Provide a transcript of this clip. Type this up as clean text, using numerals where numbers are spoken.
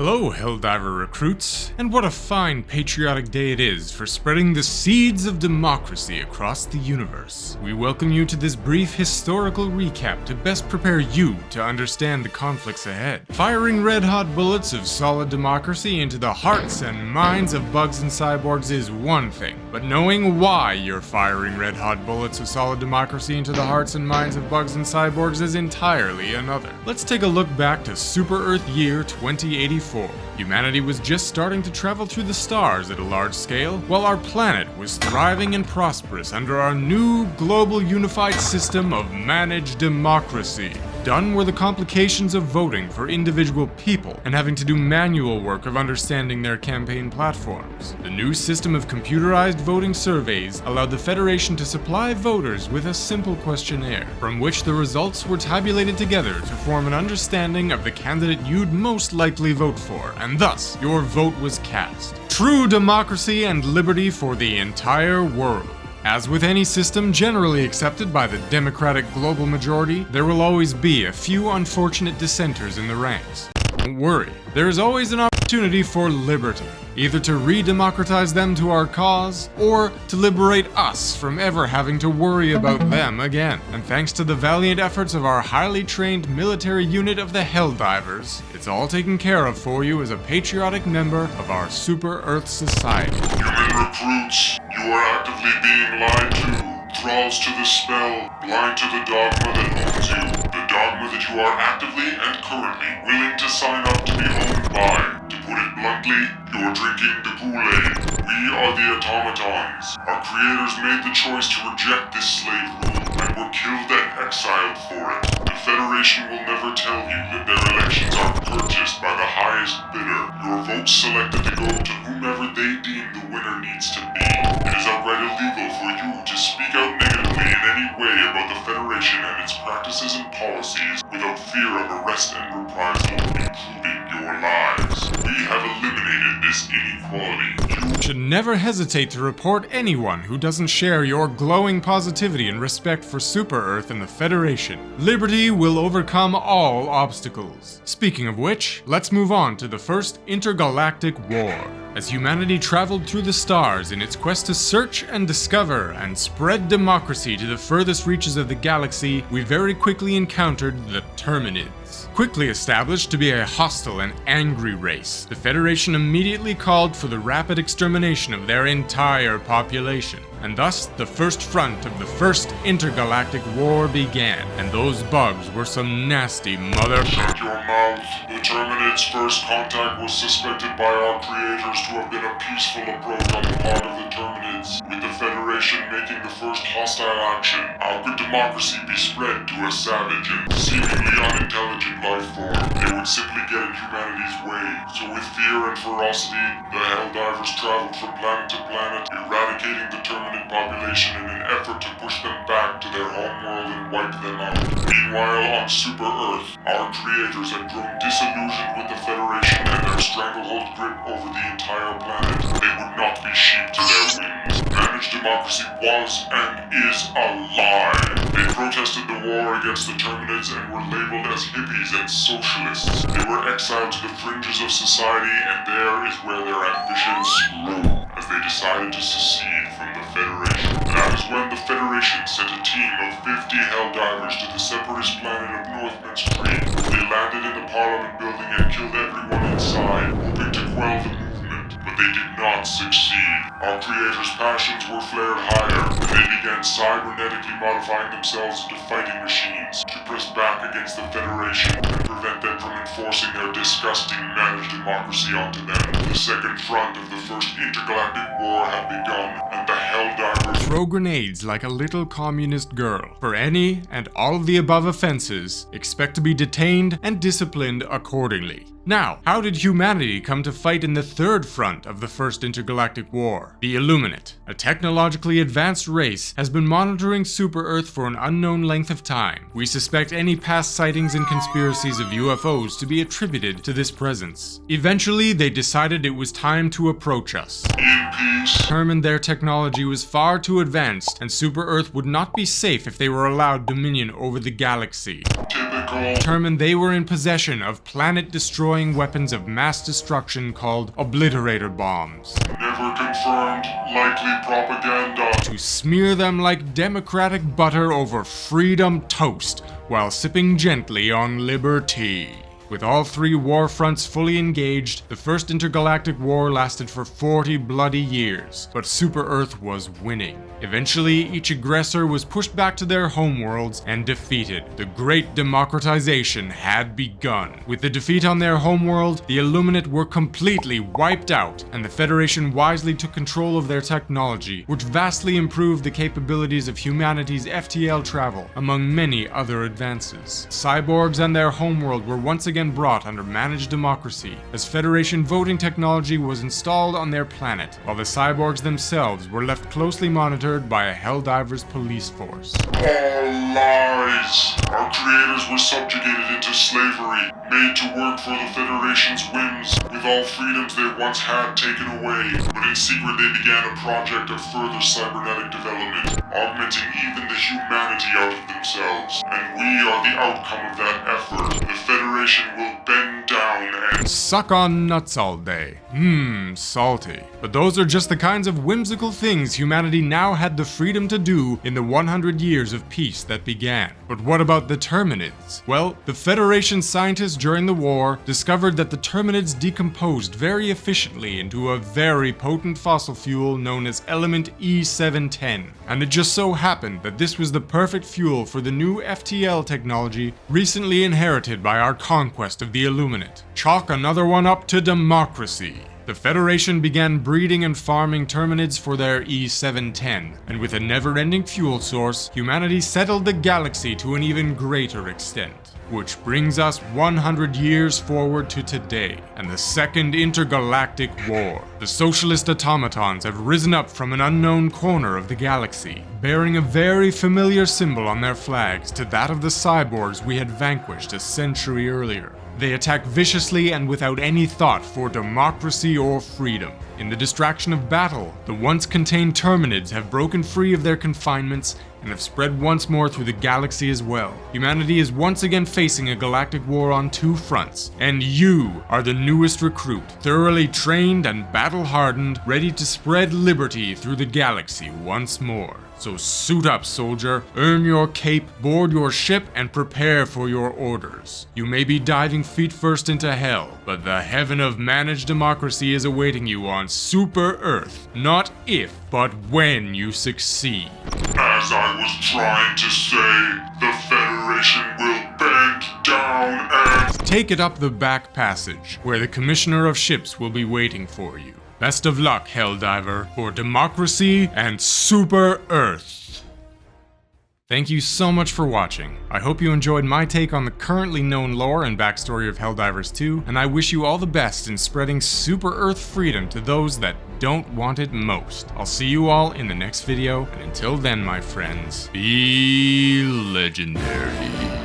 Hello, Helldiver recruits, and what a fine patriotic day it is for spreading the seeds of democracy across the universe. We welcome you to this brief historical recap to best prepare you to understand the conflicts ahead. Firing red-hot bullets of solid democracy into the hearts and minds of bugs and cyborgs is one thing, but knowing why you're firing red-hot bullets of solid democracy into the hearts and minds of bugs and cyborgs is entirely another. Let's take a look back to Super Earth year 2084. Humanity was just starting to travel through the stars at a large scale, while our planet was thriving and prosperous under our new global unified system of managed democracy. Done were the complications of voting for individual people and having to do manual work of understanding their campaign platforms. The new system of computerized voting surveys allowed the Federation to supply voters with a simple questionnaire, from which the results were tabulated together to form an understanding of the candidate you'd most likely vote for, and thus your vote was cast. True democracy and liberty for the entire world. As with any system generally accepted by the democratic global majority, there will always be a few unfortunate dissenters in the ranks. Don't worry, there is always an opportunity for liberty, either to re-democratize them to our cause, or to liberate us from ever having to worry about them again. And thanks to the valiant efforts of our highly trained military unit of the Helldivers, it's all taken care of for you as a patriotic member of our Super Earth Society. Human recruits, you are actively being lied to. Thralls to the spell, blind to the dogma that owns you. The dogma that you are actively and currently willing to sign up to be owned by. To put it bluntly, you're drinking the Kool-Aid. We are the Automatons. Our creators made the choice to reject this slave rule and were killed and exiled for it. The Federation will never tell you that their elections are purchased by the highest bidder. Your votes selected to go to whomever they deem the winner needs to be. It is outright illegal for you to speak out negatively in any way about the Federation and its practices and policies without fear of arrest and reprisal, including your lives. We have eliminated this inequality. You should never hesitate to report anyone who doesn't share your glowing positivity and respect for Super Earth and the Federation. Liberty will overcome all obstacles. Speaking of which, let's move on to the first intergalactic war. As humanity traveled through the stars in its quest to search and discover and spread democracy to the furthest reaches of the galaxy, we very quickly encountered the Terminids. Quickly established to be a hostile and angry race, the Federation immediately called for the rapid extermination of their entire population. And thus, the first front of the first intergalactic war began, and those bugs were some nasty mother— Shut your mouth. The Terminids' first contact was suspected by our creators to have been a peaceful approach on the part of the Terminids, with the Federation making the first hostile action. How could democracy be spread to a savage and seemingly unintelligent life form? They would simply get in humanity's way. So with fear and ferocity, the Helldivers traveled from planet to planet, eradicating the Terminid population in an effort to push them back to their homeworld and wipe them out. Meanwhile, on Super Earth, our creators had grown disillusioned with the Federation and their stranglehold grip over the entire planet. They would not be sheep to their whims. Managed democracy was and is a lie. They protested the war against the Terminids and were labeled as hippies and socialists. They were exiled to the fringes of society, and there is where their ambitions grew, as they decided to secede from the Federation. That is when the Federation sent a team of 50 Helldivers to the separatist planet of Northman's Creek. They landed in the Parliament building and killed everyone inside, hoping to quell the movement, but they did not succeed. Our creators' passions were flared higher, and they began cybernetically modifying themselves into fighting machines to press back against the Federation and prevent them from enforcing their disgusting managed democracy onto them. The second front of the first intergalactic war had begun, and the Helldivers throw grenades like a little communist girl. For any and all of the above offenses, expect to be detained and disciplined accordingly. Now, how did humanity come to fight in the third front of the first intergalactic war? The Illuminate, a technologically advanced race, has been monitoring Super Earth for an unknown length of time. We suspect any past sightings and conspiracies of UFOs to be attributed to this presence. Eventually, they decided it was time to approach us. In peace. Determined their technology was far too advanced, and Super Earth would not be safe if they were allowed dominion over the galaxy. Typical. Determined they were in possession of planet-destroying weapons of mass destruction called obliterator bombs. Never confirmed. Likely propaganda. To smear them like democratic butter over freedom toast, while sipping gently on liberty. With all three war fronts fully engaged, the First Intergalactic War lasted for 40 bloody years, but Super Earth was winning. Eventually, each aggressor was pushed back to their homeworlds and defeated. The great democratization had begun. With the defeat on their homeworld, the Illuminate were completely wiped out, and the Federation wisely took control of their technology, which vastly improved the capabilities of humanity's FTL travel, among many other advances. Cyborgs and their homeworld were once again brought under managed democracy, as Federation voting technology was installed on their planet, while the cyborgs themselves were left closely monitored by a Helldivers police force. All lies. Our creators were subjugated into slavery, made to work for the Federation's whims, with all freedoms they once had taken away. But in secret they began a project of further cybernetic development, augmenting even the humanity out of themselves. And we are the outcome of that effort. The Federation will bend down and Suck on nuts all day. Salty. But those are just the kinds of whimsical things humanity now had the freedom to do in the 100 years of peace that began. But what about the Terminids? Well, the Federation scientists during the war discovered that the Terminids decomposed very efficiently into a very potent fossil fuel known as element E710. And it just so happened that this was the perfect fuel for the new FTL technology recently inherited by our conquest of the Illuminate. Chalk another one up to democracy. The Federation began breeding and farming Terminids for their E710, and with a never-ending fuel source, humanity settled the galaxy to an even greater extent. Which brings us 100 years forward to today, and the Second Intergalactic War. The socialist automatons have risen up from an unknown corner of the galaxy, bearing a very familiar symbol on their flags to that of the cyborgs we had vanquished a century earlier. They attack viciously and without any thought for democracy or freedom. In the distraction of battle, the once contained Terminids have broken free of their confinements and have spread once more through the galaxy as well. Humanity is once again facing a galactic war on two fronts, and you are the newest recruit, thoroughly trained and battle-hardened, ready to spread liberty through the galaxy once more. So suit up, soldier, earn your cape, board your ship, and prepare for your orders. You may be diving feet first into hell, but the heaven of managed democracy is awaiting you on Super Earth. Not if, but when you succeed. as I was trying to say, the Federation will bend down and Take it up the back passage, where the Commissioner of Ships will be waiting for you. Best of luck, Helldiver, for democracy and Super Earth. Thank you so much for watching. I hope you enjoyed my take on the currently known lore and backstory of Helldivers 2, and I wish you all the best in spreading Super Earth freedom to those that don't want it most. I'll see you all in the next video, and until then, my friends, be legendary.